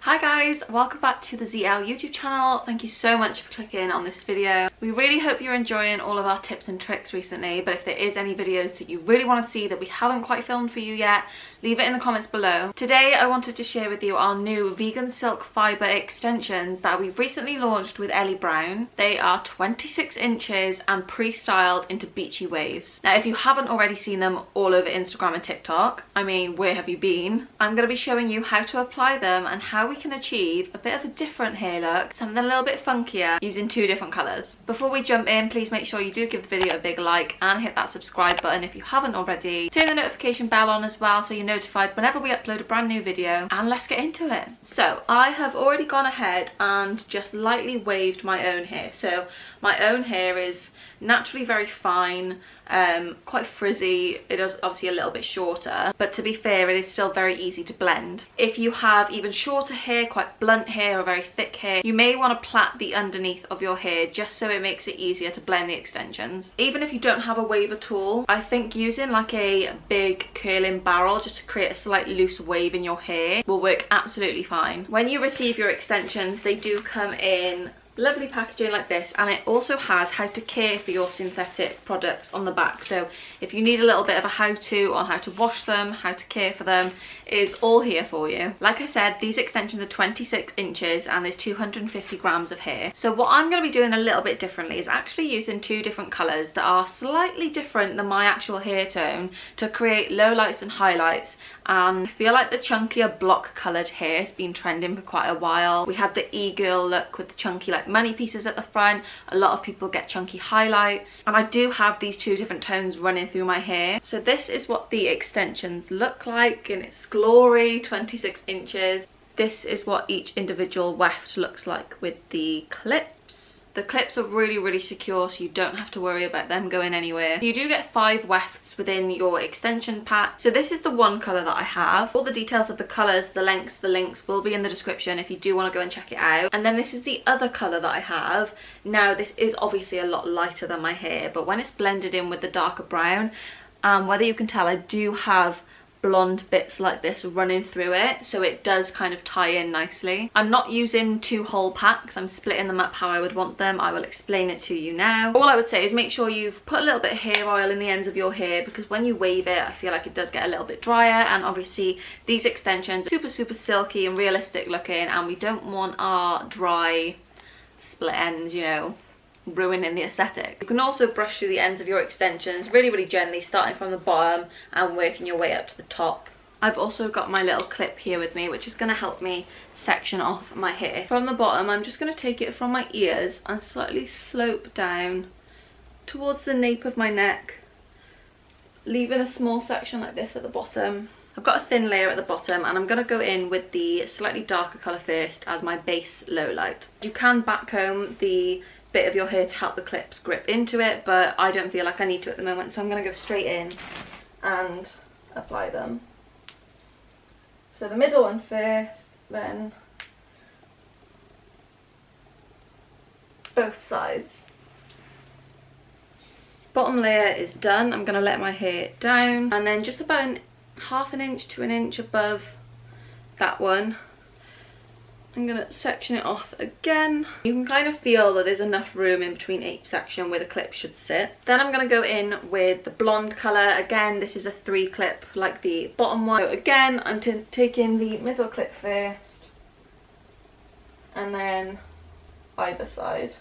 Hi guys, welcome back to the Zeeelle YouTube channel. Thank you so much for clicking on this video. We really hope you're enjoying all of our tips and tricks recently, but if there is any videos that you really want to see that we haven't quite filmed for you yet, leave it in the comments below. Today I wanted to share with you our new vegan silk fibre extensions that we've recently launched with Ellie Brown. They are 26 inches and pre-styled into beachy waves. Now if you haven't already seen them all over Instagram and TikTok, I mean, where have you been? I'm going to be showing you how to apply them and how we can achieve a bit of a different hair look, something a little bit funkier, using two different colours. Before we jump in, please make sure you do give the video a big like and hit that subscribe button if you haven't already. Turn the notification bell on as well so you're notified whenever we upload a brand new video, and let's get into it. So I have already gone ahead and just lightly waved my own hair. So my own hair is naturally very fine, quite frizzy. It is obviously a little bit shorter, but to be fair, it is still very easy to blend. If you have even shorter hair, quite blunt hair or very thick hair, you may want to plait the underneath of your hair just so it makes it easier to blend the extensions. Even if you don't have a wave at all, I think using like a big curling barrel just to create a slightly loose wave in your hair will work absolutely fine. When you receive your extensions, they do come in lovely packaging like this, and it also has how to care for your synthetic products on the back. So if you need a little bit of a how-to on how to wash them, how to care for them, it is all here for you. Like I said, these extensions are 26 inches and there's 250 grams of hair. So what I'm going to be doing a little bit differently is actually using two different colours that are slightly different than my actual hair tone to create lowlights and highlights. And I feel like the chunkier block coloured hair has been trending for quite a while. We had the e-girl look with the chunky like money pieces at the front. A lot of people get chunky highlights, and I do have these two different tones running through my hair. So this is what the extensions look like in its glory, 26 inches. This is what each individual weft looks like with the clips. The clips are really secure, so you don't have to worry about them going anywhere. You do get 5 wefts within your extension pack. So this is the one colour that I have. All the details of the colours, the lengths, the links will be in the description if you do want to go and check it out. And then this is the other colour that I have. Now this is obviously a lot lighter than my hair, but when it's blended in with the darker brown, whether you can tell, I do have blonde bits like this running through it, so it does kind of tie in nicely. I'm not using 2 whole packs, I'm splitting them up how I would want them. I will explain it to you now. All I would say is make sure you've put a little bit of hair oil in the ends of your hair, because when you wave it, I feel like it does get a little bit drier, and obviously these extensions are super silky and realistic looking, and we don't want our dry split ends, you know, ruining the aesthetic. You can also brush through the ends of your extensions really gently, starting from the bottom and working your way up to the top. I've also got my little clip here with me, which is going to help me section off my hair. From the bottom, I'm just going to take it from my ears and slightly slope down towards the nape of my neck, leaving a small section like this at the bottom. I've got a thin layer at the bottom, and I'm going to go in with the slightly darker colour first as my base low light. You can backcomb the bit of your hair to help the clips grip into it, but I don't feel like I need to at the moment, so I'm going to go straight in and apply them. So the middle one first, then both sides. Bottom layer is done. I'm going to let my hair down, and then just about half an inch to an inch above that one, I'm going to section it off again. You can kind of feel that there's enough room in between each section where the clip should sit. Then I'm going to go in with the blonde colour. Again, this is a 3 clip like the bottom one. So again, I'm taking the middle clip first, and then either side.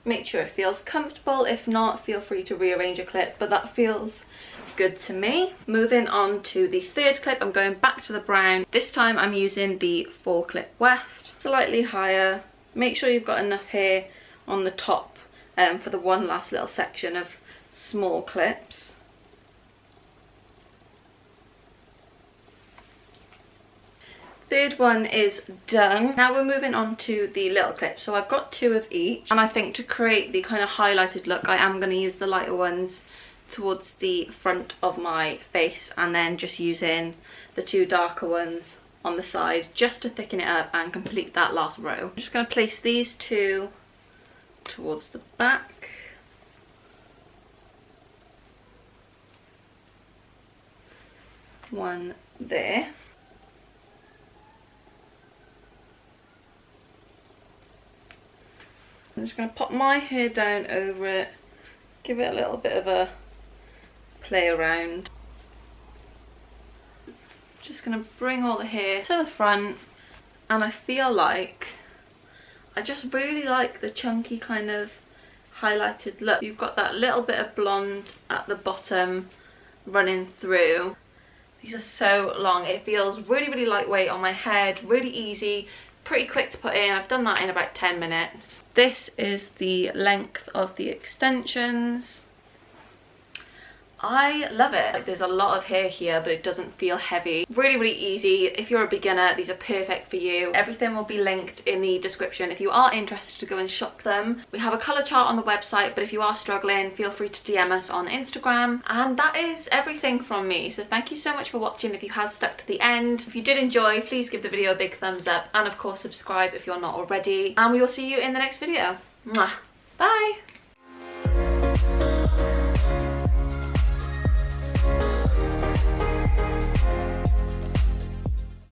Make sure it feels comfortable. If not, feel free to rearrange a clip, but that feels good to me. Moving on to the 3rd clip, I'm going back to the brown. This time I'm using the 4 clip weft, slightly higher. Make sure you've got enough hair on the top for the one last little section of small clips. Third one is done. Now we're moving on to the little clips. So I've got 2 of each, and I think to create the kind of highlighted look, I am going to use the lighter ones towards the front of my face, and then just using the 2 darker ones on the side just to thicken it up and complete that last row. I'm just going to place these 2 towards the back. One there. I'm just going to pop my hair down over it, give it a little bit of a play around. Just going to bring all the hair to the front, and I feel like I just really like the chunky kind of highlighted look. You've got that little bit of blonde at the bottom running through. These are so long. It feels really, really lightweight on my head, really easy, pretty quick to put in. I've done that in about 10 minutes. This is the length of the extensions. I love it. Like, there's a lot of hair here, but it doesn't feel heavy. Really, really easy. If you're a beginner, these are perfect for you. Everything will be linked in the description if you are interested to go and shop them. We have a colour chart on the website, but if you are struggling, feel free to DM us on Instagram. And that is everything from me. So thank you so much for watching if you have stuck to the end. If you did enjoy, please give the video a big thumbs up, and of course subscribe if you're not already. And we will see you in the next video. Mwah. Bye!